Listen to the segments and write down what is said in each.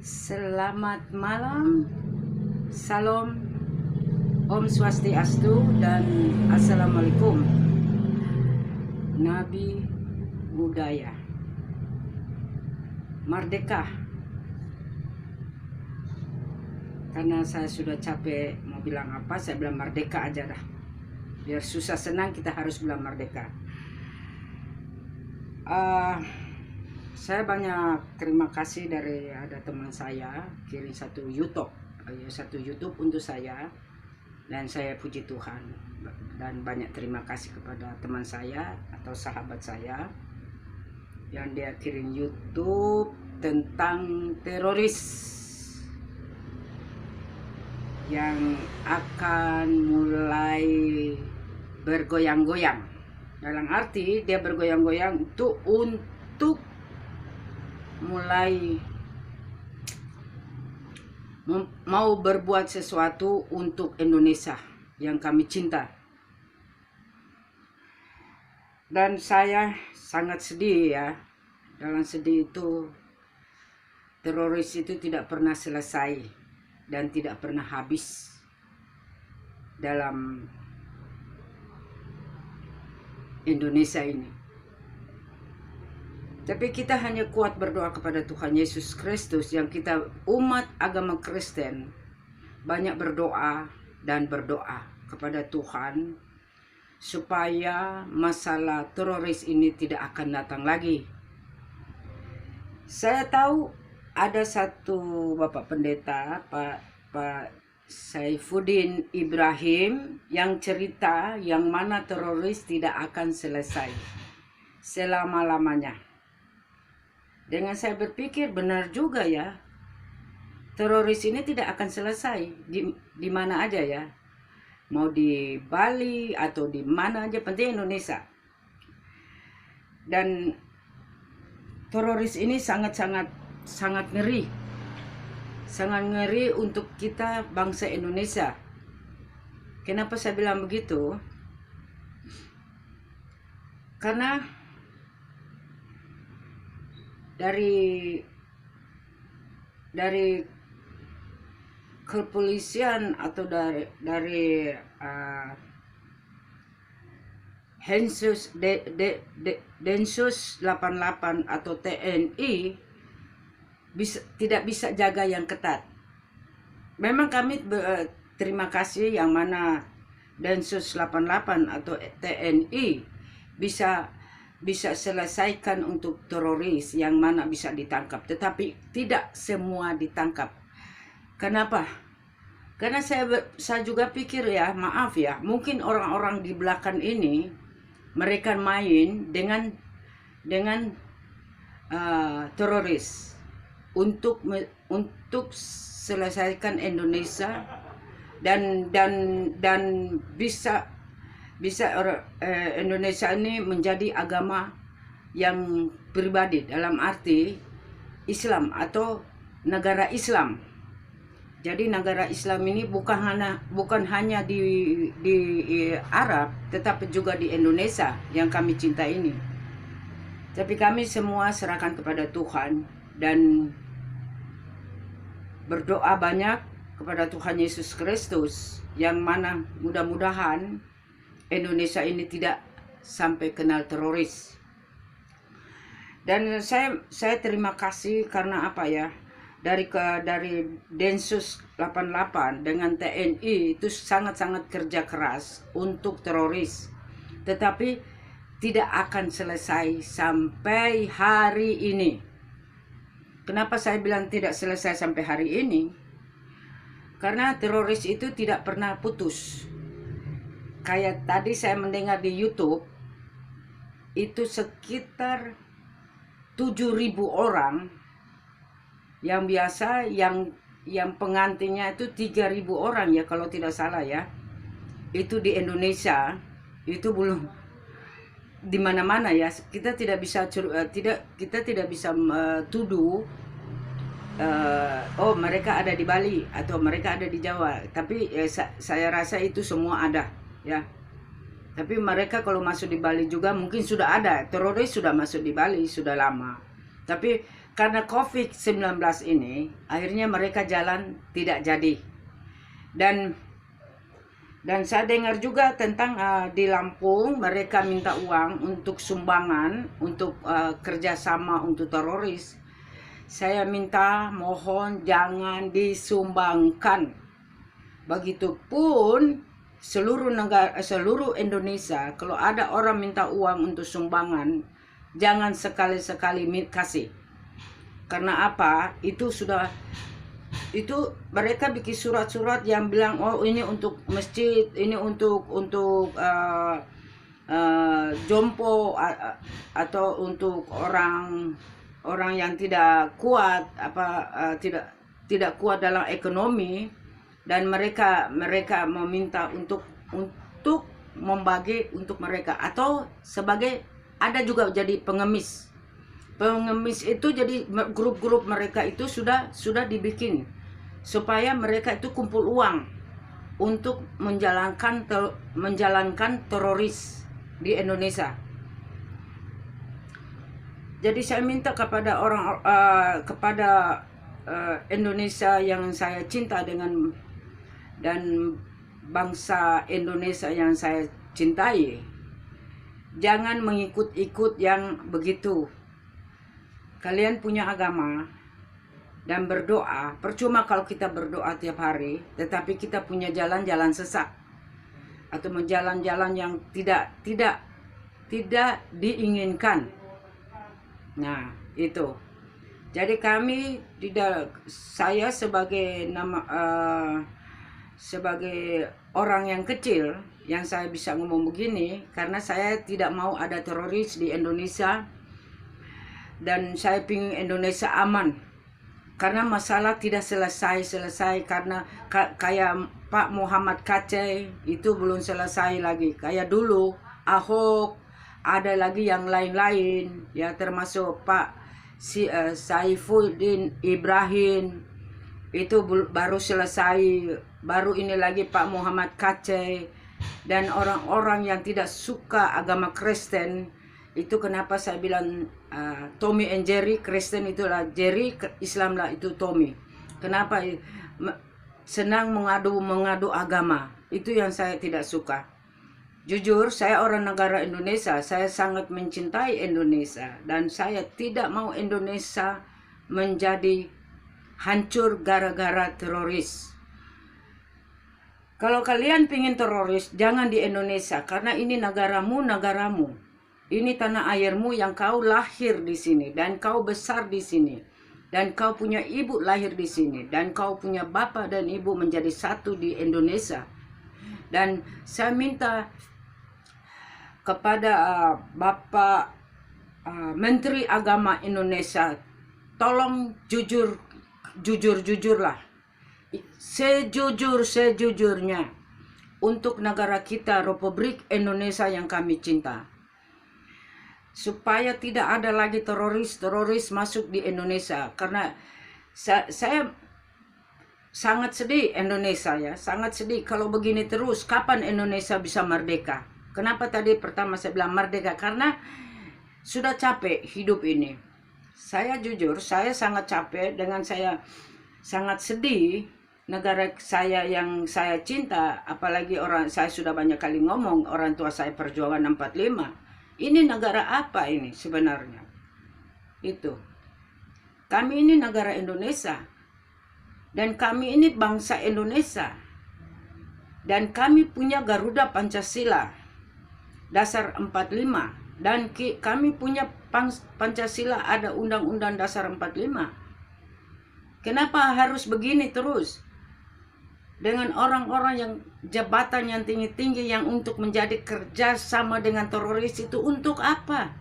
Selamat malam, salam, Om Swastiastu, dan Assalamualaikum. Nabi Budaya Merdeka. Karena saya sudah capek mau bilang apa, saya bilang merdeka aja dah. Biar susah senang kita harus bilang merdeka. Saya banyak terima kasih dari ada teman saya kirim satu YouTube untuk saya, dan saya puji Tuhan dan banyak terima kasih kepada teman saya atau sahabat saya yang dia kirim YouTube tentang teroris yang akan mulai bergoyang-goyang. Dalam arti dia bergoyang-goyang itu untuk mulai mau berbuat sesuatu untuk Indonesia yang kami cinta. Dan saya sangat sedih ya. Dalam sedih itu, teroris itu tidak pernah selesai dan tidak pernah habis dalam Indonesia ini. Tapi kita hanya kuat berdoa kepada Tuhan Yesus Kristus, yang kita umat agama Kristen banyak berdoa dan berdoa kepada Tuhan supaya masalah teroris ini tidak akan datang lagi. Saya tahu ada satu Bapak Pendeta, Pak Saifuddin Ibrahim, yang cerita yang mana teroris tidak akan selesai selama-lamanya. Dengan saya berpikir benar juga ya, teroris ini tidak akan selesai di mana aja ya, mau di Bali atau di mana aja, penting Indonesia. Dan teroris ini sangat ngeri, sangat ngeri untuk kita bangsa Indonesia. Kenapa saya bilang begitu? Karena dari kepolisian atau dari Densus 88 atau TNI tidak bisa jaga yang ketat. Memang kami terima kasih yang mana Densus 88 atau TNI bisa selesaikan untuk teroris yang mana bisa ditangkap, tetapi tidak semua ditangkap. Kenapa? Karena saya juga pikir ya, maaf ya, mungkin orang-orang di belakang ini mereka main dengan teroris untuk selesaikan Indonesia dan bisa Indonesia ini menjadi agama yang pribadi, dalam arti Islam atau negara Islam. Jadi negara Islam ini bukan hanya di Arab, tetapi juga di Indonesia yang kami cinta ini. Tapi kami semua serahkan kepada Tuhan dan berdoa banyak kepada Tuhan Yesus Kristus, yang mana mudah-mudahan Indonesia ini tidak sampai kenal teroris. Dan saya terima kasih karena apa ya, dari Densus 88 dengan TNI itu sangat kerja keras untuk teroris, tetapi tidak akan selesai sampai hari ini. Kenapa saya bilang tidak selesai sampai hari ini? Karena teroris itu tidak pernah putus. Kayak tadi saya mendengar di YouTube, itu sekitar 7.000 orang, yang biasa yang pengantinnya itu 3.000 orang ya kalau tidak salah ya. Itu di Indonesia, itu belum di mana-mana ya. Kita tidak bisa tuduh oh mereka ada di Bali atau mereka ada di Jawa, tapi saya rasa itu semua ada ya. Tapi mereka kalau masuk di Bali juga mungkin sudah ada teroris, sudah masuk di Bali sudah lama. Tapi karena COVID-19 ini, akhirnya mereka jalan tidak jadi. Dan saya dengar juga tentang di Lampung mereka minta uang untuk sumbangan, untuk kerjasama untuk teroris. Saya minta, mohon jangan disumbangkan. Begitupun seluruh negara, seluruh Indonesia, kalau ada orang minta uang untuk sumbangan, jangan sekali-sekali kasih. Karena apa? Itu mereka bikin surat-surat yang bilang, oh ini untuk masjid, ini untuk jompo, atau untuk orang yang tidak kuat, tidak kuat dalam ekonomi, dan mereka meminta untuk membagi untuk mereka, atau sebagai ada juga jadi pengemis. Pengemis itu jadi grup-grup mereka itu sudah dibikin supaya mereka itu kumpul uang untuk menjalankan teroris di Indonesia. Jadi saya minta kepada kepada Indonesia yang saya cinta dan bangsa Indonesia yang saya cintai, jangan mengikut-ikut yang begitu. Kalian punya agama dan berdoa. Percuma kalau kita berdoa tiap hari, tetapi kita punya jalan-jalan sesat atau jalan-jalan yang tidak diinginkan. Nah, itu. Jadi saya sebagai sebagai orang yang kecil yang saya bisa ngomong begini karena saya tidak mau ada teroris di Indonesia. Dan saya ingin Indonesia aman, karena masalah tidak selesai karena kayak Pak Muhammad Kacai itu belum selesai lagi. Kayak dulu Ahok, ada lagi yang lain-lain ya, termasuk Pak Saifuddin Ibrahim itu baru selesai. Baru ini lagi Pak Muhammad Kacai dan orang-orang yang tidak suka agama Kristen. Itu kenapa saya bilang Tommy and Jerry, Kristen itulah Jerry, Islam lah itu Tommy. Kenapa senang mengadu agama? Itu yang saya tidak suka. Jujur, saya orang negara Indonesia, saya sangat mencintai Indonesia dan saya tidak mau Indonesia menjadi hancur gara-gara teroris. Kalau kalian pingin teroris, jangan di Indonesia karena ini negaramu. Ini tanah airmu yang kau lahir di sini dan kau besar di sini dan kau punya ibu lahir di sini dan kau punya bapak dan ibu menjadi satu di Indonesia. Dan saya minta kepada Bapak Menteri Agama Indonesia, tolong jujurlah, sejujurnya untuk negara kita Republik Indonesia yang kami cinta. Supaya tidak ada lagi teroris masuk di Indonesia. Karena saya sangat sedih Indonesia ya, sangat sedih kalau begini terus. Kapan Indonesia bisa merdeka? Kenapa tadi pertama saya bilang merdeka? Karena sudah capek hidup ini. Saya jujur, saya sangat capek dengan saya sangat sedih negara saya yang saya cinta. Apalagi saya sudah banyak kali ngomong, orang tua saya perjuangan 45. Ini negara apa ini sebenarnya? Itu. Kami ini negara Indonesia. Dan kami ini bangsa Indonesia. Dan kami punya Garuda Pancasila. Dasar 45. Dan kami punya Pancasila, ada Undang-Undang Dasar 45. Kenapa harus begini terus? Dengan orang-orang yang jabatan yang tinggi-tinggi yang untuk menjadi kerja sama dengan teroris itu untuk apa?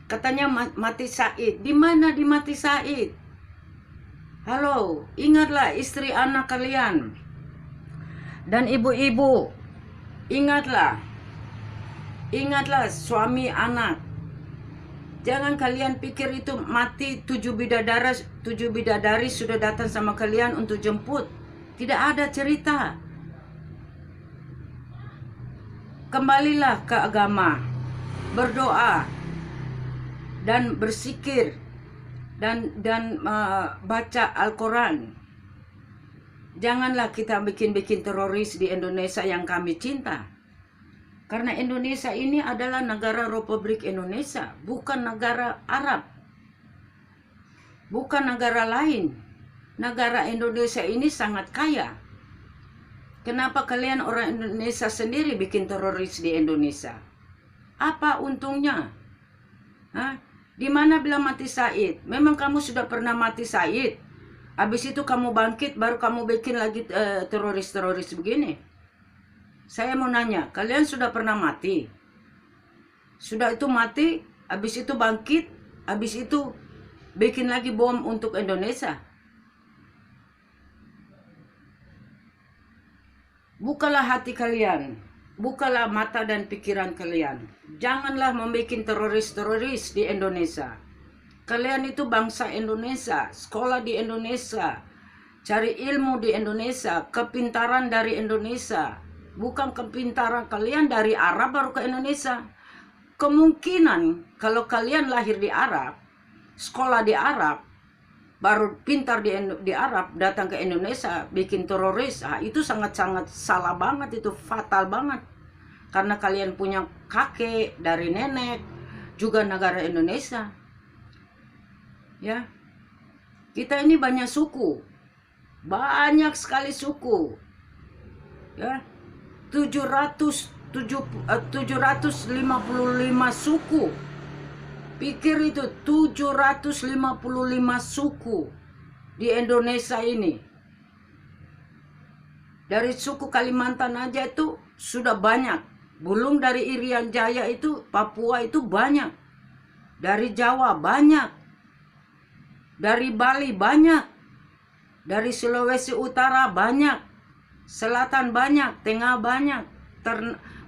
Katanya mati Said. Di mana di mati Said? Halo, ingatlah istri anak kalian. Dan ibu-ibu, ingatlah. Ingatlah suami anak. Jangan kalian pikir itu mati 7 bidadari sudah datang sama kalian untuk jemput. Tidak ada cerita. Kembalilah ke agama, berdoa dan bersikir baca Al-Quran. Janganlah kita bikin-bikin teroris di Indonesia yang kami cinta. Karena Indonesia ini adalah negara Republik Indonesia, bukan negara Arab. Bukan negara lain. Negara Indonesia ini sangat kaya. Kenapa kalian orang Indonesia sendiri bikin teroris di Indonesia? Apa untungnya? Hah? Di mana bilang mati Said? Memang kamu sudah pernah mati Said? Habis itu kamu bangkit, baru kamu bikin lagi teroris-teroris begini. Saya mau nanya, kalian sudah pernah mati? Sudah itu mati, habis itu bangkit, habis itu bikin lagi bom untuk Indonesia? Bukalah hati kalian, bukalah mata dan pikiran kalian. Janganlah membuat teroris-teroris di Indonesia. Kalian itu bangsa Indonesia, sekolah di Indonesia, cari ilmu di Indonesia, kepintaran dari Indonesia. Bukan kepintaran kalian dari Arab baru ke Indonesia. Kemungkinan kalau kalian lahir di Arab, sekolah di Arab, baru pintar di Arab, datang ke Indonesia, bikin teroris, itu sangat-sangat salah banget, itu fatal banget. Karena kalian punya kakek dari nenek, juga negara Indonesia. Ya, kita ini banyak suku, banyak sekali suku. Ya, 755 suku. Pikir itu 755 suku di Indonesia ini. Dari suku Kalimantan aja itu sudah banyak. Belum dari Irian Jaya itu, Papua itu banyak. Dari Jawa banyak. Dari Bali banyak. Dari Sulawesi Utara banyak. Selatan banyak, tengah banyak,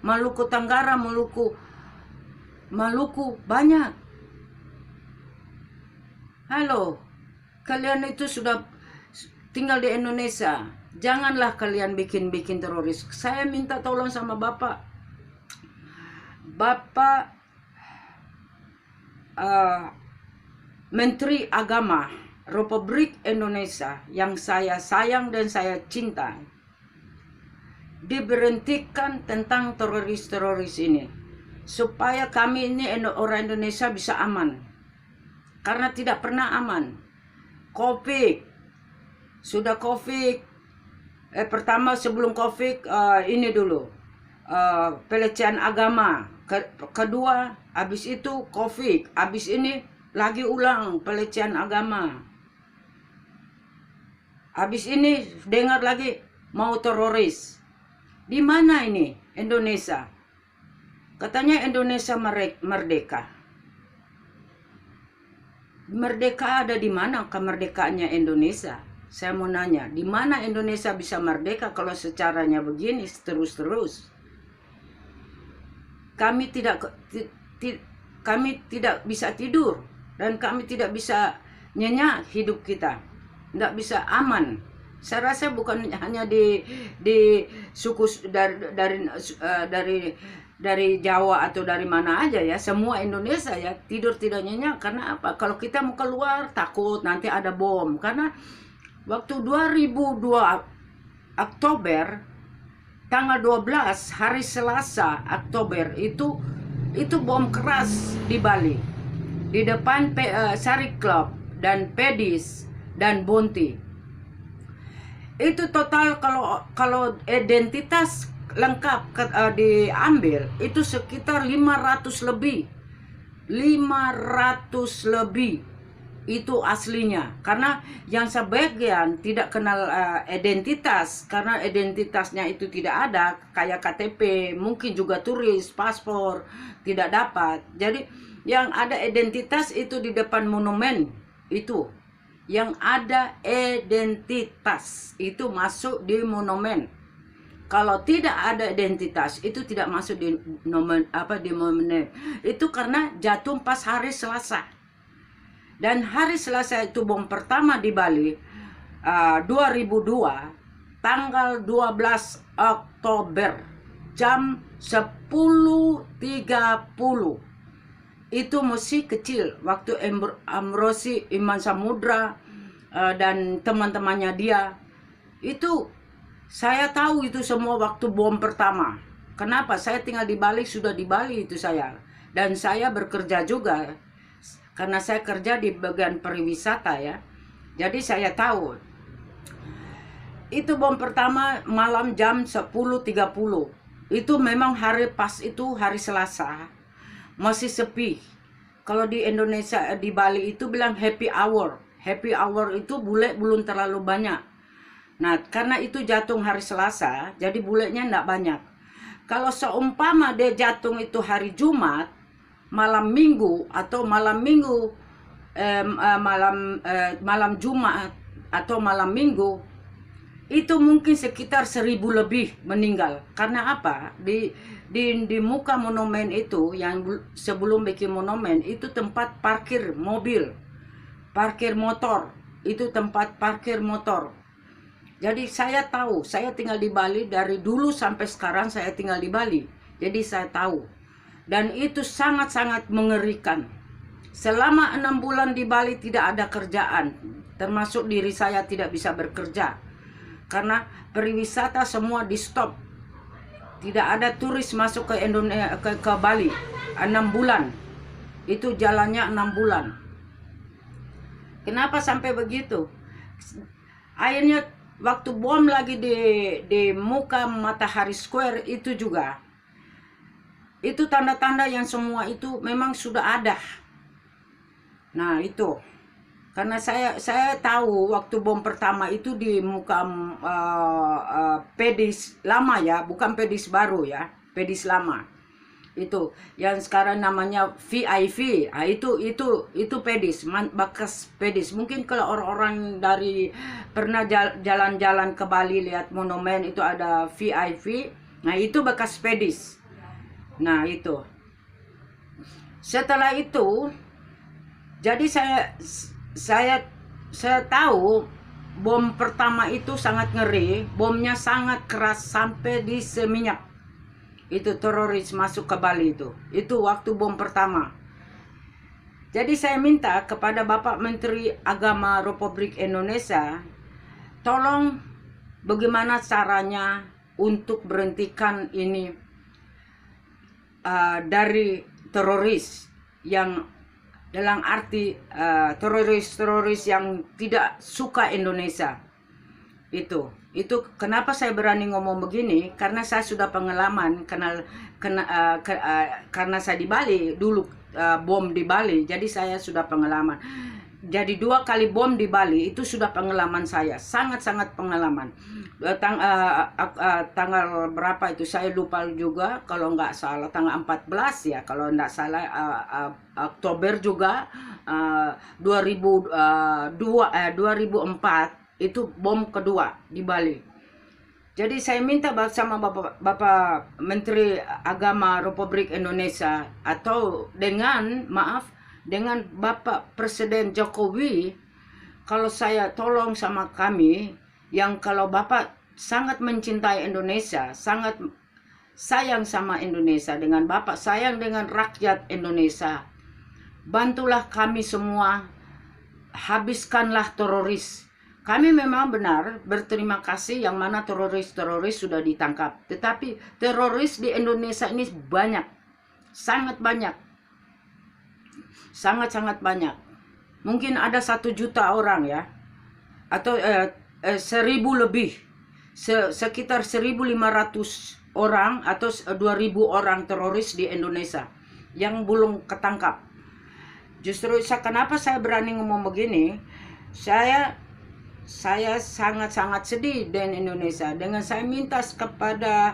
Maluku Tenggara, Maluku banyak. Halo, kalian itu sudah tinggal di Indonesia. Janganlah kalian bikin-bikin teroris. Saya minta tolong sama Bapak. Bapak Menteri Agama Republik Indonesia yang saya sayang dan saya cinta. Diberhentikan tentang teroris-teroris ini, supaya kami ini orang Indonesia bisa aman, karena tidak pernah aman. Covid, sudah Covid, pertama sebelum Covid ini dulu pelecehan agama, kedua habis itu Covid, habis ini lagi ulang pelecehan agama, habis ini dengar lagi mau teroris. Di mana ini Indonesia? Katanya Indonesia merdeka. Merdeka ada di mana kemerdekaannya Indonesia? Saya mau nanya, di mana Indonesia bisa merdeka kalau secaranya begini terus-terus? Kami tidak bisa tidur dan kami tidak bisa nyenyak hidup kita. Tidak bisa aman. Saya rasa bukan hanya di suku dari Jawa atau dari mana aja ya, semua Indonesia ya tidur tidak nyenyak. Karena apa? Kalau kita mau keluar takut nanti ada bom. Karena waktu 2002 Oktober tanggal 12 hari Selasa Oktober itu bom keras di Bali, di depan Sari Club dan Pedis dan Bonti. Itu total kalau identitas lengkap diambil itu sekitar 500 lebih. 500 lebih itu aslinya. Karena yang sebagian tidak kenal identitas, karena identitasnya itu tidak ada, kayak KTP, mungkin juga turis, paspor tidak dapat. Jadi yang ada identitas itu di depan monumen itu. Yang ada identitas itu masuk di monumen. Kalau tidak ada identitas itu tidak masuk di monumen. Itu karena jatuh pas hari Selasa. Dan hari Selasa itu bom pertama di Bali 2002 tanggal 12 Oktober jam 10.30. itu masih kecil. Waktu Amrosi, Iman Samudra, dan teman-temannya dia, itu saya tahu itu semua waktu bom pertama. Kenapa? Saya tinggal di Bali, sudah di Bali itu saya. Dan saya bekerja juga, karena saya kerja di bagian pariwisata ya. Jadi saya tahu. Itu bom pertama malam jam 10.30. Itu memang pas itu hari Selasa. Masih sepi. Kalau di Indonesia, di Bali itu bilang happy hour. Happy hour itu bule belum terlalu banyak. Nah, karena itu jatuh hari Selasa, jadi bulenya enggak banyak. Kalau seumpama dia jatuh itu hari Jumat, malam Minggu atau malam Minggu, malam Jumat atau malam Minggu, itu mungkin sekitar 1.000 lebih meninggal. Karena apa? Di muka monumen itu, yang sebelum bikin monumen, itu tempat parkir mobil, parkir motor. Itu tempat parkir motor. Jadi saya tahu, saya tinggal di Bali dari dulu sampai sekarang saya tinggal di Bali. Jadi saya tahu. Dan itu sangat-sangat mengerikan. Selama 6 bulan di Bali tidak ada kerjaan. Termasuk diri saya tidak bisa bekerja. Karena pariwisata semua di stop. Tidak ada turis masuk ke Indonesia, ke Bali 6 bulan. Itu jalannya 6 bulan. Kenapa sampai begitu? Akhirnya waktu bom lagi di muka Matahari Square itu juga. Itu tanda-tanda yang semua itu memang sudah ada. Nah, itu. Karena saya tahu waktu bom pertama itu di muka Pedis lama ya, bukan Pedis baru ya, Pedis lama. Itu yang sekarang namanya VIP. Nah, itu Pedis, bekas Pedis. Mungkin kalau orang-orang dari pernah jalan-jalan ke Bali lihat monumen itu ada VIP. Nah, itu bekas Pedis. Nah, itu. Setelah itu, jadi saya tahu bom pertama itu sangat ngeri, bomnya sangat keras sampai di Seminyak. Itu teroris masuk ke Bali itu. Itu waktu bom pertama. Jadi saya minta kepada Bapak Menteri Agama Republik Indonesia, tolong bagaimana caranya untuk berhentikan ini dari teroris yang dalam arti teroris-teroris yang tidak suka Indonesia. Itu kenapa saya berani ngomong begini, karena saya sudah pengalaman karena saya di Bali dulu, bom di Bali, jadi saya sudah pengalaman. Jadi 2 kali bom di Bali itu sudah pengalaman saya, sangat-sangat pengalaman. Tanggal berapa itu saya lupa juga, kalau nggak salah tanggal 14 ya, kalau nggak salah Oktober juga, 2004 itu bom kedua di Bali. Jadi saya minta sama Bapak Menteri Agama Republik Indonesia, atau dengan Bapak Presiden Jokowi, kalau saya tolong sama kami, yang kalau Bapak sangat mencintai Indonesia, sangat sayang sama Indonesia, dengan Bapak sayang dengan rakyat Indonesia, bantulah kami semua, habiskanlah teroris. Kami memang benar berterima kasih yang mana teroris-teroris sudah ditangkap. Tetapi teroris di Indonesia ini banyak, sangat banyak. Sangat-sangat banyak. Mungkin ada 1 juta orang ya, atau 1.000 lebih, sekitar 1.500 orang atau 2.000 orang teroris di Indonesia yang belum ketangkap. Justru kenapa saya berani ngomong begini, saya sangat-sangat sedih dengan Indonesia. Dengan saya minta kepada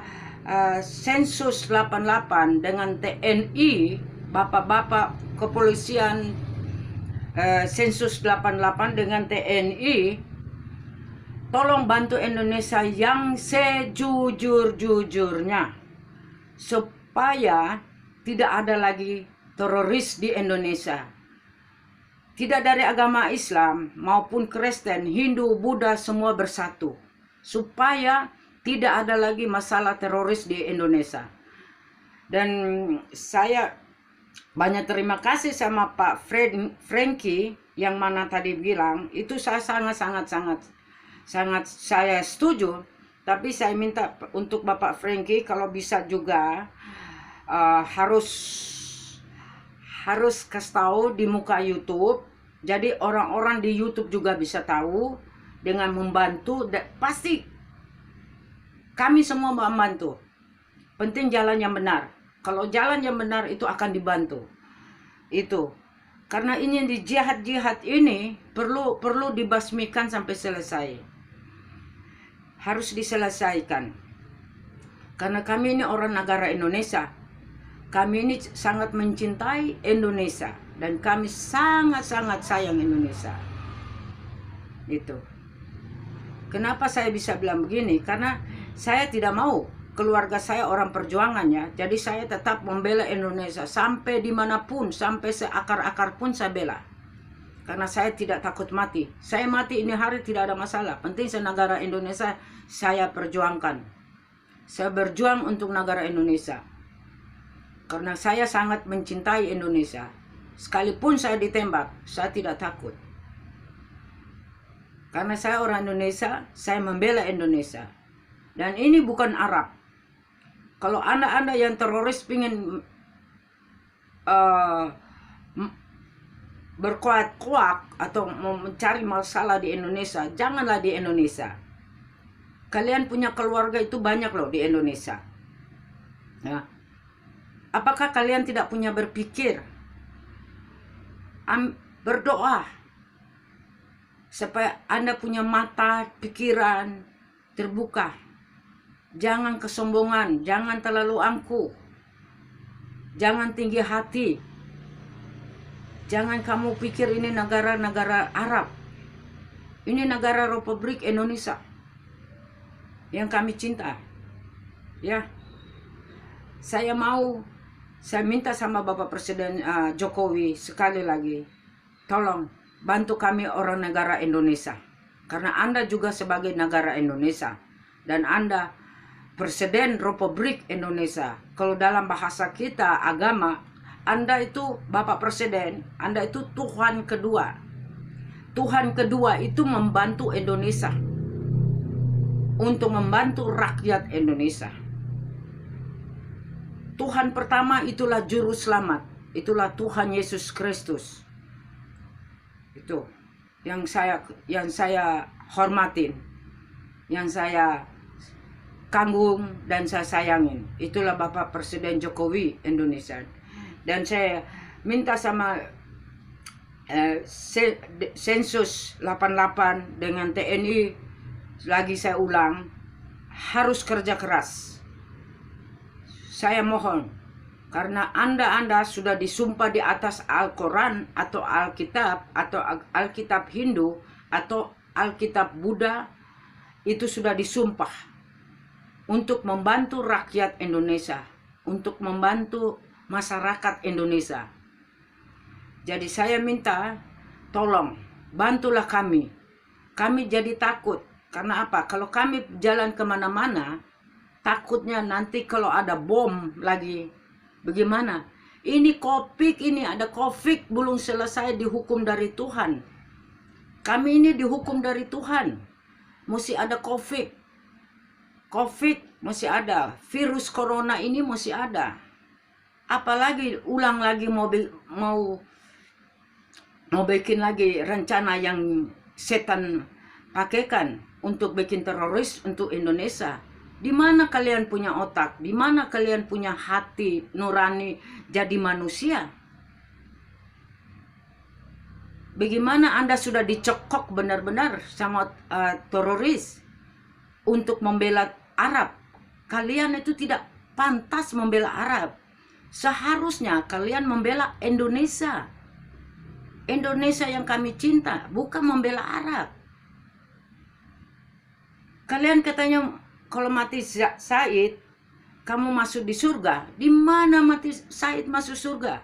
Sensus 88 dengan TNI, bapak-bapak kepolisian, Sensus 88 dengan TNI, tolong bantu Indonesia yang sejujur-jujurnya, supaya tidak ada lagi teroris di Indonesia. Tidak dari agama Islam maupun Kristen, Hindu, Buddha, semua bersatu, supaya tidak ada lagi masalah teroris di Indonesia. Dan saya banyak terima kasih sama Pak Frankie yang mana tadi bilang, itu saya sangat saya setuju. Tapi saya minta untuk Bapak Frankie kalau bisa juga harus kasih tahu di muka YouTube. Jadi orang-orang di YouTube juga bisa tahu dengan membantu. Pasti kami semua membantu. Penting jalan yang benar. Kalau jalan yang benar itu akan dibantu. Itu. Karena ini di jihad ini perlu dibasmikan sampai selesai. Harus diselesaikan. Karena kami ini orang negara Indonesia. Kami ini sangat mencintai Indonesia. Dan kami sangat sayang Indonesia. Itu. Kenapa saya bisa bilang begini? Karena saya tidak mau keluarga saya orang perjuangan ya. Jadi saya tetap membela Indonesia. Sampai dimanapun, sampai seakar-akar pun saya bela. Karena saya tidak takut mati. Saya mati ini hari tidak ada masalah. Penting negara Indonesia saya perjuangkan. Saya berjuang untuk negara Indonesia. Karena saya sangat mencintai Indonesia. Sekalipun saya ditembak, saya tidak takut. Karena saya orang Indonesia, saya membela Indonesia. Dan ini bukan Arab. Kalau anda yang teroris ingin berkuat-kuat atau mau mencari masalah di Indonesia, janganlah di Indonesia. Kalian punya keluarga itu banyak loh di Indonesia. Ya. Apakah kalian tidak punya berpikir? Berdoa supaya Anda punya mata pikiran terbuka. Jangan kesombongan, jangan terlalu angkuh. Jangan tinggi hati. Jangan kamu pikir ini negara-negara Arab. Ini negara Republik Indonesia yang kami cinta. Ya. Saya minta sama Bapak Presiden Jokowi sekali lagi, tolong bantu kami orang negara Indonesia. Karena Anda juga sebagai negara Indonesia. Dan Anda Presiden Republik Indonesia. Kalau dalam bahasa kita, agama, Anda itu Bapak Presiden, Anda itu Tuhan kedua. Tuhan kedua itu membantu Indonesia. Untuk membantu rakyat Indonesia. Tuhan pertama itulah juru selamat. Itulah Tuhan Yesus Kristus. Itu yang saya hormatin, yang saya kagum dan saya sayangin. Itulah Bapak Presiden Jokowi Indonesia. Dan saya minta sama Sensus 88 dengan TNI, lagi saya ulang, harus kerja keras. Saya mohon, karena Anda sudah disumpah di atas Al-Quran atau Alkitab atau Alkitab Hindu atau Alkitab Buddha, itu sudah disumpah untuk membantu rakyat Indonesia, untuk membantu masyarakat Indonesia. Jadi saya minta, tolong bantulah kami. Kami jadi takut, karena apa? Kalau kami jalan kemana-mana, takutnya nanti kalau ada bom lagi, bagaimana? Ini COVID, ini ada COVID belum selesai dihukum dari Tuhan. Kami ini dihukum dari Tuhan. Mesti ada COVID. COVID masih ada. Virus corona ini masih ada. Apalagi ulang lagi mau bikin lagi rencana yang setan pakaikan untuk bikin teroris untuk Indonesia. Di mana kalian punya otak? Di mana kalian punya hati nurani jadi manusia? Bagaimana Anda sudah dicokok benar-benar sama teroris untuk membela Arab? Kalian itu tidak pantas membela Arab. Seharusnya kalian membela Indonesia. Indonesia yang kami cinta, bukan membela Arab. Kalian katanya, kalau mati Said, kamu masuk di surga. Di mana mati Said masuk surga?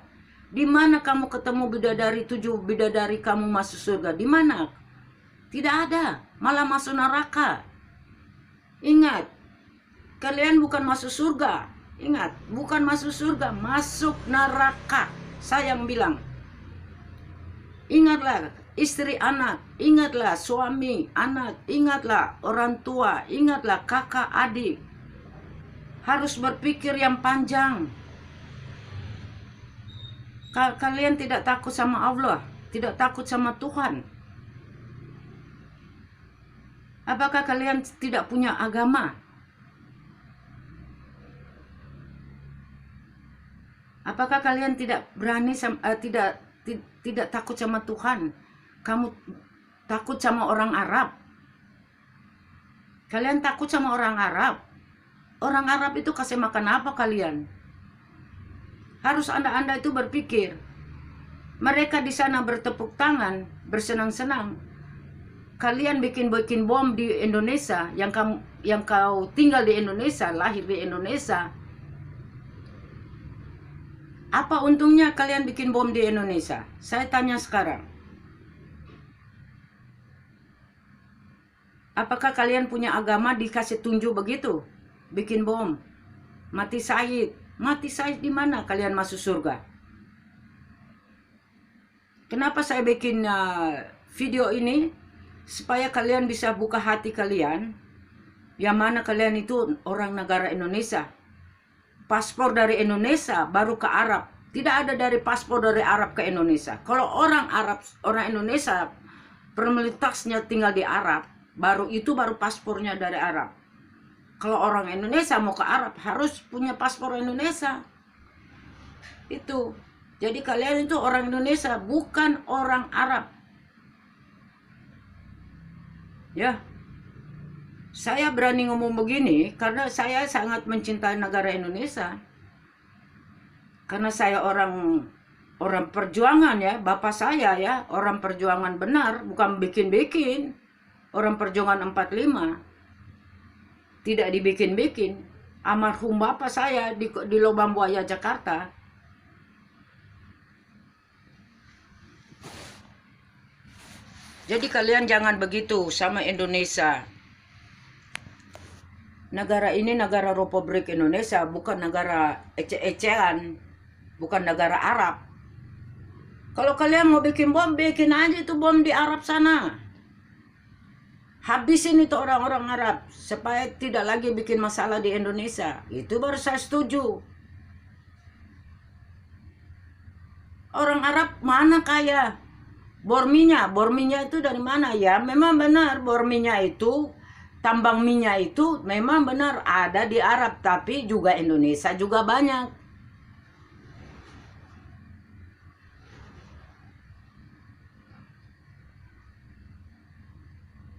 Di mana kamu ketemu bidadari, 7 bidadari kamu masuk surga? Di mana? Tidak ada, malah masuk neraka. Ingat, kalian bukan masuk surga. Ingat, bukan masuk surga, masuk neraka. Saya yang bilang. Ingatlah istri anak, ingatlah suami anak, ingatlah orang tua, ingatlah kakak adik. Harus berpikir yang panjang. Kalian tidak takut sama Allah, tidak takut sama Tuhan. Apakah kalian tidak punya agama? Apakah kalian tidak berani tidak takut sama Tuhan? Kamu takut sama orang Arab? Kalian takut sama orang Arab? Orang Arab itu kasih makan apa kalian? Harus Anda itu berpikir. Mereka di sana bertepuk tangan, bersenang-senang. Kalian bikin bom di Indonesia, yang kau tinggal di Indonesia, lahir di Indonesia. Apa untungnya kalian bikin bom di Indonesia? Saya tanya sekarang. Apakah kalian punya agama dikasih tunjuk begitu? Bikin bom, mati syahid. Mati syahid di mana kalian masuk surga? Kenapa saya bikin video ini? Supaya kalian bisa buka hati kalian. Yang mana kalian itu orang negara Indonesia. Paspor dari Indonesia baru ke Arab. Tidak ada dari paspor dari Arab ke Indonesia. Kalau orang Indonesia prioritasnya tinggal di Arab, baru paspornya dari Arab. Kalau orang Indonesia mau ke Arab harus punya paspor Indonesia. Itu. Jadi kalian itu orang Indonesia, bukan orang Arab. Ya. Saya berani ngomong begini karena saya sangat mencintai negara Indonesia. Karena saya orang perjuangan ya, bapak saya ya, orang perjuangan benar, bukan bikin-bikin. Orang perjuangan 45. Tidak dibikin-bikin. Almarhum bapak saya di Lubang Buaya, Jakarta. Jadi kalian jangan begitu sama Indonesia. Negara ini negara Republik Indonesia, bukan negara ece-ecehan, bukan negara Arab. Kalau kalian mau bikin bom, bikin aja itu bom di Arab sana. Habisin itu orang-orang Arab supaya tidak lagi bikin masalah di Indonesia. Itu baru saya setuju. Orang Arab mana kaya? Borminya itu dari mana? Ya memang benar borminya itu, tambang minyak itu memang benar ada di Arab, tapi juga Indonesia juga banyak.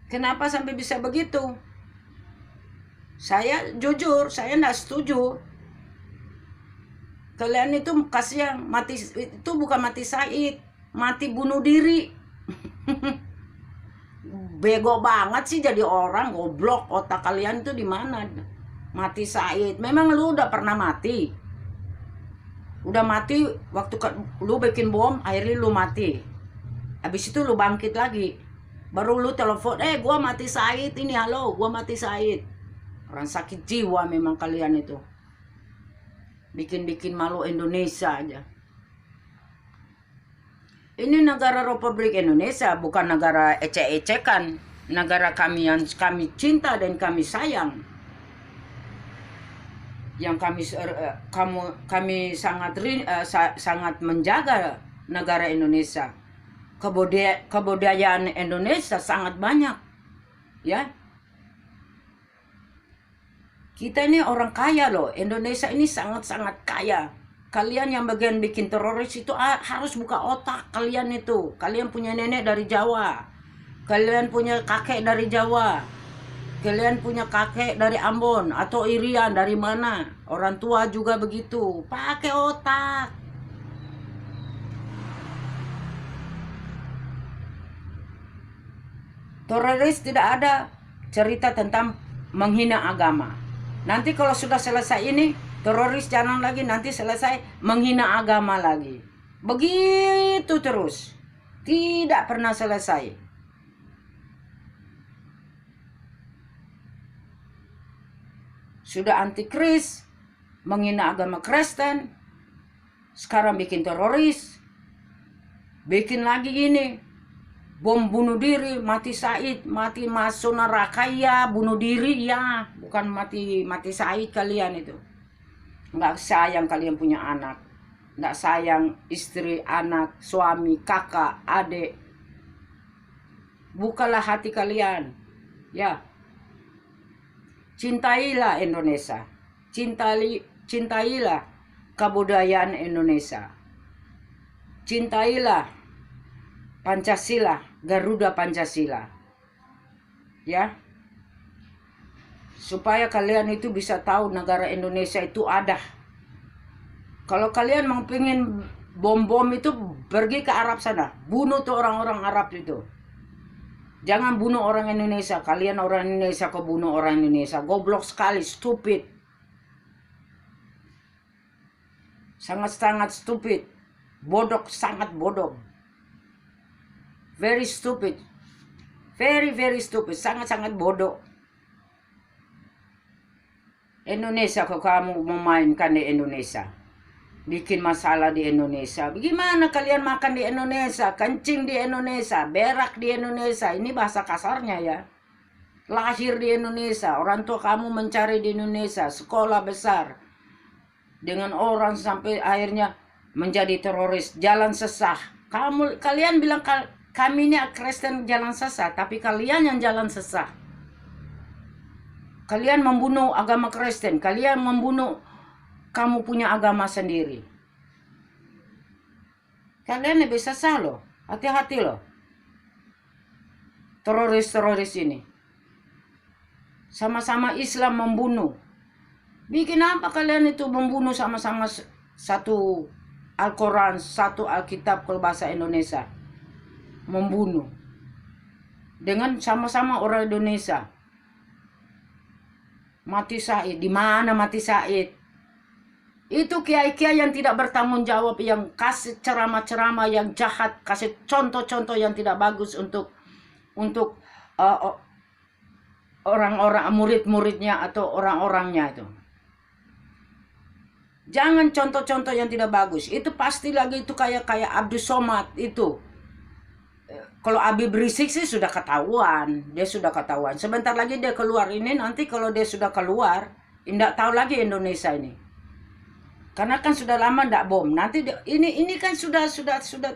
Kenapa sampai bisa begitu? Saya jujur, saya tidak setuju. Kalian itu kasihan, mati itu bukan mati syahid, mati bunuh diri. Bego banget sih jadi orang, goblok. Otak kalian itu di mana? Mati syahid. Memang lu udah pernah mati? Udah mati waktu lu bikin bom, akhirnya lu mati. Habis itu lu bangkit lagi. Baru lu telepon, gua mati syahid ini, halo, gua mati syahid. Orang sakit jiwa memang kalian itu. Bikin-bikin malu Indonesia aja. Ini negara Republik Indonesia, bukan negara ecek-ecekan. Negara kami yang kami cinta dan kami sayang. Yang kami sangat menjaga negara Indonesia. Kebudayaan Indonesia sangat banyak. Ya. Kita ini orang kaya loh. Indonesia ini sangat-sangat kaya. Kalian yang bagian bikin teroris itu harus buka otak kalian itu. Kalian punya nenek dari Jawa. Kalian punya kakek dari Jawa. Kalian punya kakek dari Ambon atau Irian dari mana. Orang tua juga begitu. Pakai otak. Teroris tidak ada cerita tentang menghina agama. Nanti kalau sudah selesai ini, teroris jangan lagi nanti selesai menghina agama lagi. Begitu terus. Tidak pernah selesai. Sudah antikris, menghina agama Kristen, sekarang bikin teroris, bikin lagi ini, bom bunuh diri, mati Said, mati masuk neraka ya, bunuh diri ya, bukan mati Said kalian itu. Nggak sayang kalian punya anak, nggak sayang istri, anak, suami, kakak, adik. Bukalah hati kalian, ya. Cintailah Indonesia, cintailah kebudayaan Indonesia, cintailah Pancasila, Garuda Pancasila, ya, supaya kalian itu bisa tahu negara Indonesia itu ada. Kalau kalian mau pengen bom-bom itu, pergi ke Arab sana, bunuh tuh orang-orang Arab itu. Jangan bunuh orang Indonesia. Kalian orang Indonesia kok bunuh orang Indonesia. Goblok sekali, stupid. Sangat-sangat stupid. Bodoh, sangat bodoh. Very stupid. Very, very stupid. Sangat-sangat bodoh. Indonesia kok kamu memainkan di Indonesia. Bikin masalah di Indonesia. Bagaimana kalian makan di Indonesia, kencing di Indonesia, berak di Indonesia. Ini bahasa kasarnya ya. Lahir di Indonesia, orang tua kamu mencari di Indonesia, sekolah besar. Dengan orang sampai akhirnya menjadi teroris, jalan sesah. Kalian bilang kami ini Kristen jalan sesah, tapi kalian yang jalan sesah. Kalian membunuh agama Kristen, kalian membunuh kamu punya agama sendiri. Kalian lebih sesah loh. Hati-hati loh. Teroris-teroris ini. Sama-sama Islam membunuh. Bikin apa kalian itu membunuh sama-sama satu Al-Quran, satu Alkitab kalau bahasa Indonesia. Membunuh. Dengan sama-sama orang Indonesia. Mati Said. Di mana mati Said? Itu kiai-kiai yang tidak bertanggung jawab, yang kasih ceramah-ceramah yang jahat, kasih contoh-contoh yang tidak bagus untuk orang-orang murid-muridnya atau orang-orangnya itu. Jangan contoh-contoh yang tidak bagus. Itu pasti lagi itu kayak Abdul Somad itu. Kalau Abi berisik sih sudah ketahuan, dia sudah ketahuan. Sebentar lagi dia keluar ini, nanti kalau dia sudah keluar, tidak tahu lagi Indonesia ini. Karena kan sudah lama ndak bom. Nanti ini kan sudah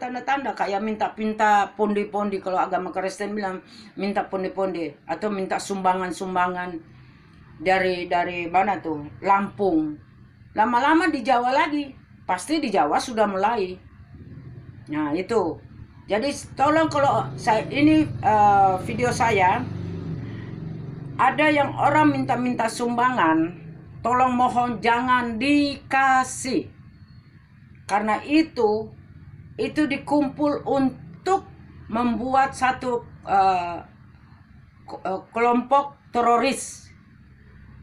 tanda-tanda kayak minta pondi-pondi. Kalau agama Kristen bilang minta pondi-pondi atau minta sumbangan-sumbangan dari mana tuh? Lampung. Lama-lama di Jawa lagi. Pasti di Jawa sudah mulai. Nah, itu. Jadi tolong kalau ini video saya ada yang orang minta sumbangan, tolong mohon jangan dikasih. Karena itu dikumpul untuk membuat satu kelompok teroris.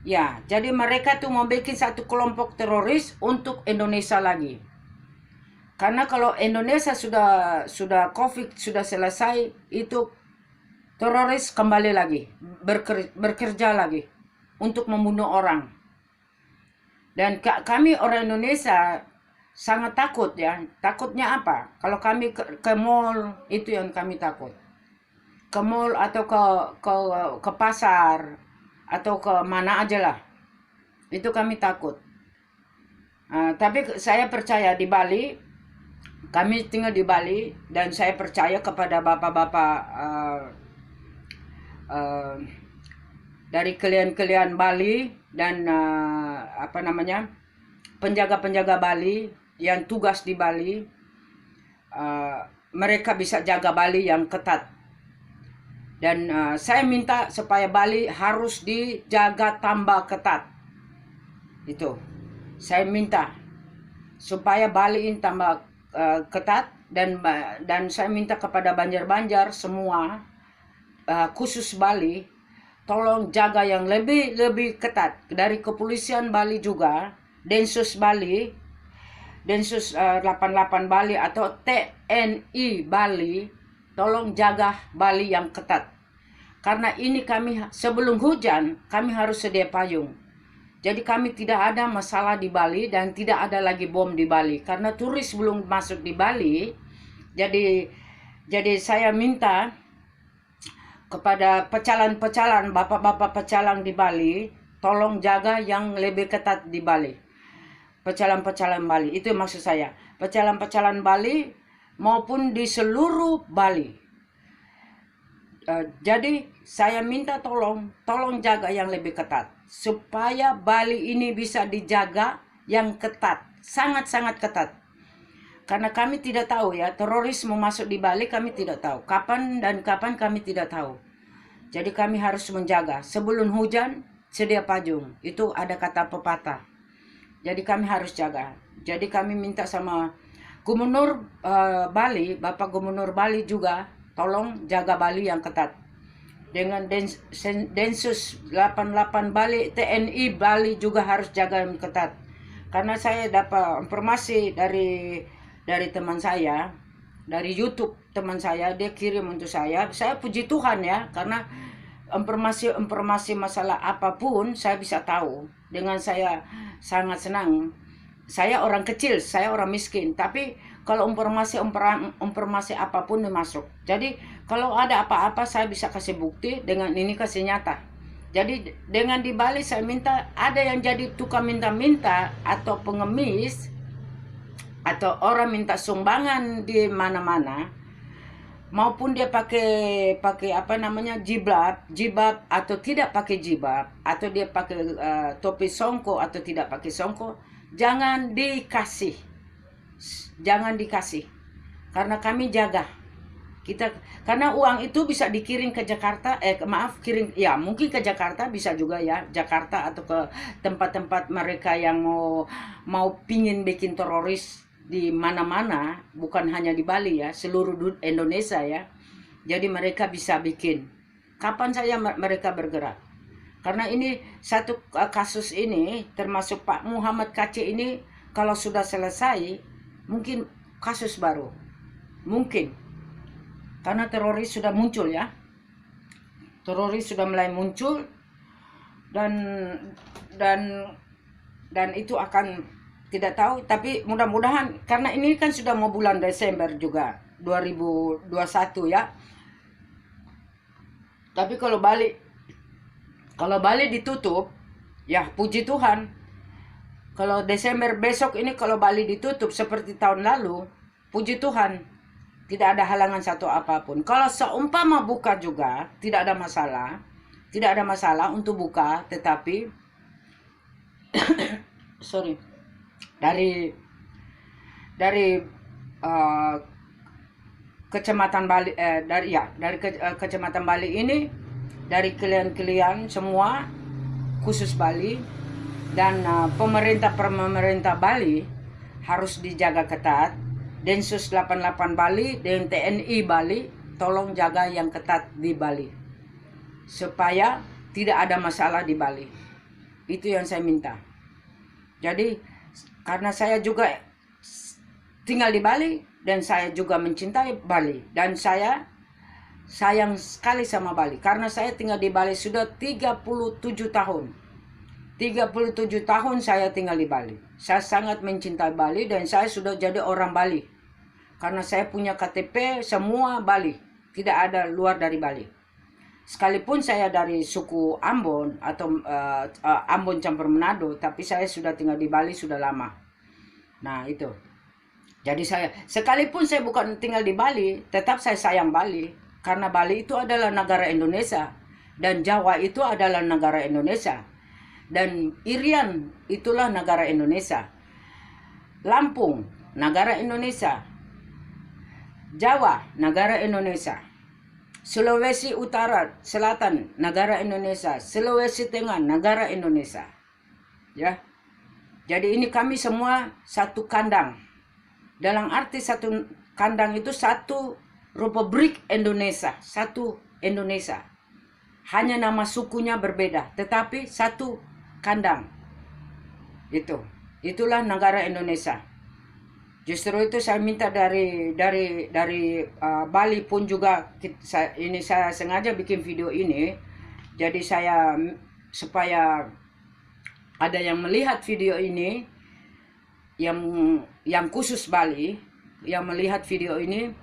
Ya, jadi mereka tuh mau bikin satu kelompok teroris untuk Indonesia lagi. Karena kalau Indonesia sudah COVID sudah selesai, itu teroris kembali lagi, bekerja lagi untuk membunuh orang. Dan kami orang Indonesia sangat takut ya. Takutnya apa? Kalau kami ke mall, itu yang kami takut. Ke mall atau ke pasar atau ke mana aja lah. Itu kami takut. Tapi saya percaya di Bali, kami tinggal di Bali, dan saya percaya kepada bapak-bapak dari kalian Bali dan penjaga-penjaga Bali yang tugas di Bali, mereka bisa jaga Bali yang ketat. Dan saya minta supaya Bali harus dijaga tambah ketat. Itu saya minta supaya Bali ini tambah ketat, dan saya minta kepada Banjar semua, khusus Bali, tolong jaga yang lebih ketat dari kepolisian Bali juga, Densus Bali, Densus 88 Bali atau TNI Bali, tolong jaga Bali yang ketat. Karena ini kami sebelum hujan kami harus sedia payung. Jadi kami tidak ada masalah di Bali dan tidak ada lagi bom di Bali karena turis belum masuk di Bali. Jadi saya minta kepada pecalang-pecalang, bapak-bapak pecalang di Bali, tolong jaga yang lebih ketat di Bali. Pecalang-pecalang Bali, itu maksud saya. Pecalang-pecalang Bali maupun di seluruh Bali. Jadi saya minta tolong jaga yang lebih ketat supaya Bali ini bisa dijaga yang ketat, sangat-sangat ketat. Karena kami tidak tahu ya, teroris mau masuk di Bali kami tidak tahu. Kapan kami tidak tahu. Jadi kami harus menjaga. Sebelum hujan, sedia payung. Itu ada kata pepatah. Jadi kami harus jaga. Jadi kami minta sama Gubernur Bali, Bapak Gubernur Bali juga, tolong jaga Bali yang ketat. Dengan Densus 88 Bali, TNI Bali juga harus jaga yang ketat. Karena saya dapat informasi dari teman saya, dari YouTube teman saya, dia kirim untuk saya puji Tuhan ya, karena informasi masalah apapun saya bisa tahu. Dengan saya sangat senang. Saya orang kecil, saya orang miskin, tapi kalau informasi apapun masuk. Jadi kalau ada apa-apa saya bisa kasih bukti, dengan ini kasih nyata. Jadi dengan di Bali saya minta ada yang jadi tukang minta-minta atau pengemis atau orang minta sumbangan di mana-mana, maupun dia pakai apa namanya jilbab atau tidak pakai jilbab, atau dia pakai topi songko atau tidak pakai songko, jangan dikasih karena kami jaga kita, karena uang itu bisa dikirim ke Jakarta, mungkin ke Jakarta, bisa juga ya Jakarta atau ke tempat-tempat mereka yang mau pingin bikin teroris di mana-mana, bukan hanya di Bali ya, seluruh Indonesia ya. Jadi mereka bisa bikin. Kapan saya mereka bergerak? Karena ini satu kasus ini, termasuk Pak Muhammad Kacik ini, kalau sudah selesai, mungkin kasus baru. Mungkin. Karena teroris sudah muncul ya. Teroris sudah mulai muncul dan itu akan tidak tahu, tapi mudah-mudahan, karena ini kan sudah mau bulan Desember juga 2021 ya. Tapi kalau Bali ditutup, ya puji Tuhan. Kalau Desember besok ini kalau Bali ditutup seperti tahun lalu, puji Tuhan, tidak ada halangan satu apapun. Kalau seumpama buka juga, tidak ada masalah untuk buka, tetapi dari Kecamatan Bali, dari Kecamatan Bali ini, dari klien-klien semua khusus Bali dan pemerintah Bali harus dijaga ketat. Densus 88 Bali dan TNI Bali tolong jaga yang ketat di Bali supaya tidak ada masalah di Bali. Itu yang saya minta. Jadi karena saya juga tinggal di Bali dan saya juga mencintai Bali dan saya sayang sekali sama Bali karena saya tinggal di Bali sudah 37 tahun. 37 tahun saya tinggal di Bali. Saya sangat mencintai Bali dan saya sudah jadi orang Bali. Karena saya punya KTP semua Bali, tidak ada luar dari Bali. Sekalipun saya dari suku Ambon atau Ambon campur Manado, tapi saya sudah tinggal di Bali sudah lama. Nah itu. Jadi sekalipun saya bukan tinggal di Bali, tetap saya sayang Bali. Karena Bali itu adalah negara Indonesia. Dan Jawa itu adalah negara Indonesia. Dan Irian itulah negara Indonesia. Lampung, negara Indonesia. Jawa, negara Indonesia. Sulawesi Utara, Selatan, negara Indonesia. Sulawesi Tengah, negara Indonesia. Ya. Jadi ini kami semua satu kandang. Dalam arti satu kandang itu satu Republik Indonesia, satu Indonesia. Hanya nama sukunya berbeda, tetapi satu kandang. Itulah negara Indonesia. Justru itu saya minta dari Bali pun juga, saya sengaja bikin video ini. Jadi supaya ada yang melihat video ini, yang khusus Bali, yang melihat video ini,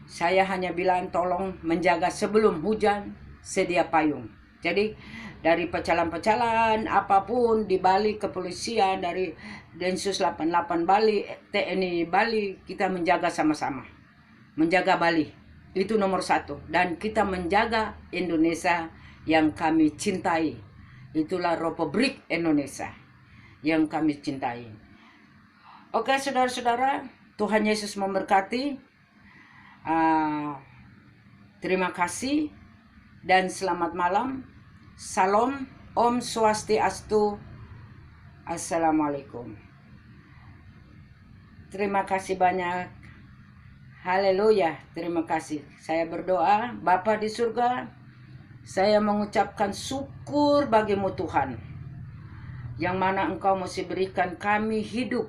saya hanya bilang tolong menjaga sebelum hujan, sedia payung. Jadi dari pecalan-pecalan apapun di Bali, kepolisian, dari Densus 88 Bali, TNI Bali, kita menjaga sama-sama. Menjaga Bali, itu nomor 1. Dan kita menjaga Indonesia yang kami cintai. Itulah Republik Indonesia yang kami cintai. Oke saudara-saudara, Tuhan Yesus memberkati. Terima kasih dan selamat malam. Salam, Om Swastiastu, Assalamualaikum. Terima kasih banyak. Haleluya, terima kasih. Saya berdoa, Bapa di surga, saya mengucapkan syukur bagimu Tuhan, yang mana Engkau mesti berikan kami hidup,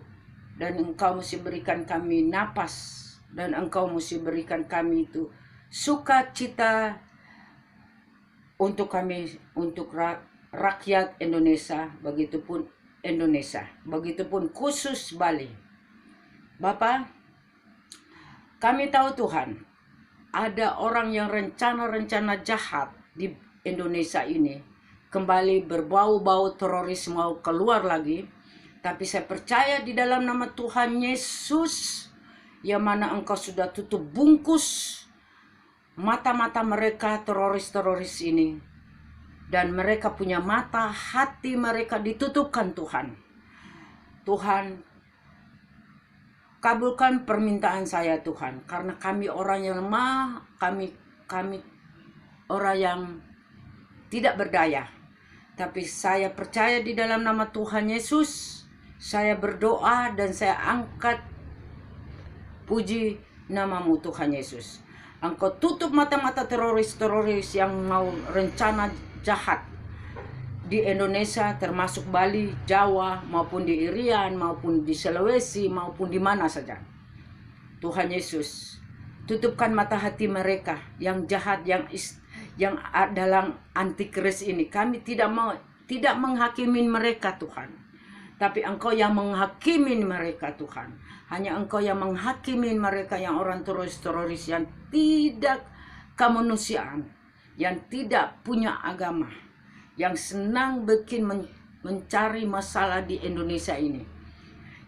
dan Engkau mesti berikan kami napas, dan Engkau mesti berikan kami itu sukacita untuk kami, untuk rakyat Indonesia, begitupun khusus Bali. Bapak, kami tahu Tuhan, ada orang yang rencana-rencana jahat di Indonesia ini kembali berbau-bau teroris mau keluar lagi. Tapi saya percaya di dalam nama Tuhan Yesus, yang mana Engkau sudah tutup bungkus mata-mata mereka teroris-teroris ini. Dan mereka punya mata, hati mereka ditutupkan Tuhan. Tuhan, kabulkan permintaan saya Tuhan. Karena kami orang yang lemah, kami orang yang tidak berdaya. Tapi saya percaya di dalam nama Tuhan Yesus, saya berdoa dan saya angkat puji namamu Tuhan Yesus. Engkau tutup mata-mata teroris-teroris yang mau rencana jahat di Indonesia, termasuk Bali, Jawa, maupun di Irian, maupun di Sulawesi, maupun di mana saja. Tuhan Yesus, tutupkan mata hati mereka yang jahat, yang dalam antikris ini. Kami tidak menghakimi mereka Tuhan, tapi Engkau yang menghakimi mereka Tuhan. Hanya Engkau yang menghakimi mereka, yang orang teroris yang tidak kemanusiaan, yang tidak punya agama, yang senang bikin mencari masalah di Indonesia ini.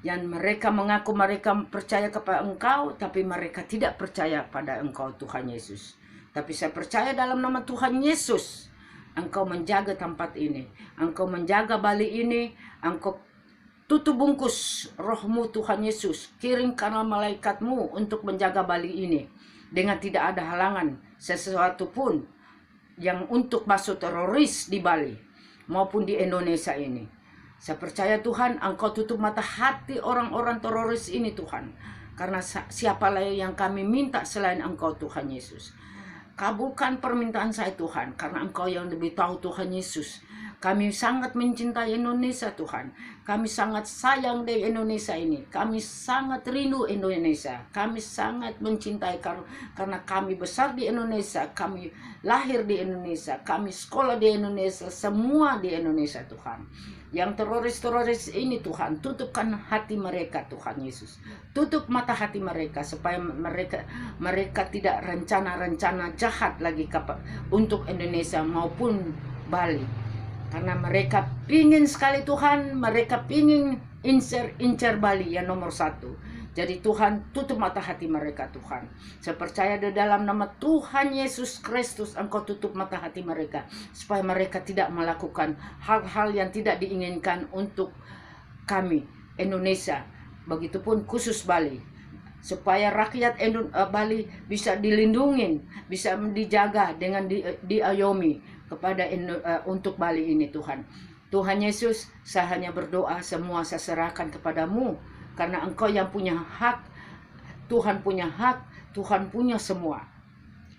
Yang mereka mengaku mereka percaya kepada Engkau, tapi mereka tidak percaya pada Engkau Tuhan Yesus. Tapi saya percaya dalam nama Tuhan Yesus, Engkau menjaga tempat ini, Engkau menjaga Bali ini, Engkau tutup bungkus rohmu Tuhan Yesus. Kirimkanlah malaikatmu untuk menjaga Bali ini, dengan tidak ada halangan sesuatu pun yang untuk masuk teroris di Bali maupun di Indonesia ini. Saya percaya Tuhan, Engkau tutup mata hati orang-orang teroris ini Tuhan. Karena siapa lagi yang kami minta selain Engkau Tuhan Yesus. Kabulkan permintaan saya Tuhan, karena Engkau yang lebih tahu Tuhan Yesus. Kami sangat mencintai Indonesia Tuhan. Kami sangat sayang di Indonesia ini. Kami sangat rindu Indonesia. Kami sangat mencintai karena kami besar di Indonesia. Kami lahir di Indonesia. Kami sekolah di Indonesia. Semua di Indonesia Tuhan. Yang teroris-teroris ini Tuhan, tutupkan hati mereka Tuhan Yesus. Tutup mata hati mereka supaya mereka tidak rencana-rencana jahat lagi untuk Indonesia maupun Bali. Karena mereka pingin sekali Tuhan, mereka pingin incer Bali yang nomor 1. Jadi Tuhan, tutup mata hati mereka Tuhan. Saya percaya di dalam nama Tuhan Yesus Kristus, Engkau tutup mata hati mereka, supaya mereka tidak melakukan hal-hal yang tidak diinginkan untuk kami Indonesia, begitupun khusus Bali. Supaya rakyat Bali bisa dilindungi, bisa dijaga dengan diayomi kepada untuk Bali ini Tuhan. Tuhan Yesus, saya hanya berdoa, semua saya serahkan kepadamu, karena Engkau yang punya hak. Tuhan punya hak, Tuhan punya semua.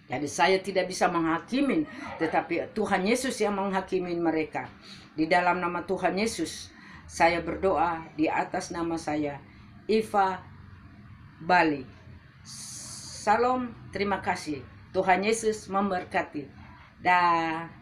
Jadi saya tidak bisa menghakimi, tetapi Tuhan Yesus yang menghakimi mereka. Di dalam nama Tuhan Yesus, saya berdoa di atas nama saya, Iva Bali. Salam, terima kasih. Tuhan Yesus memberkati. Dah.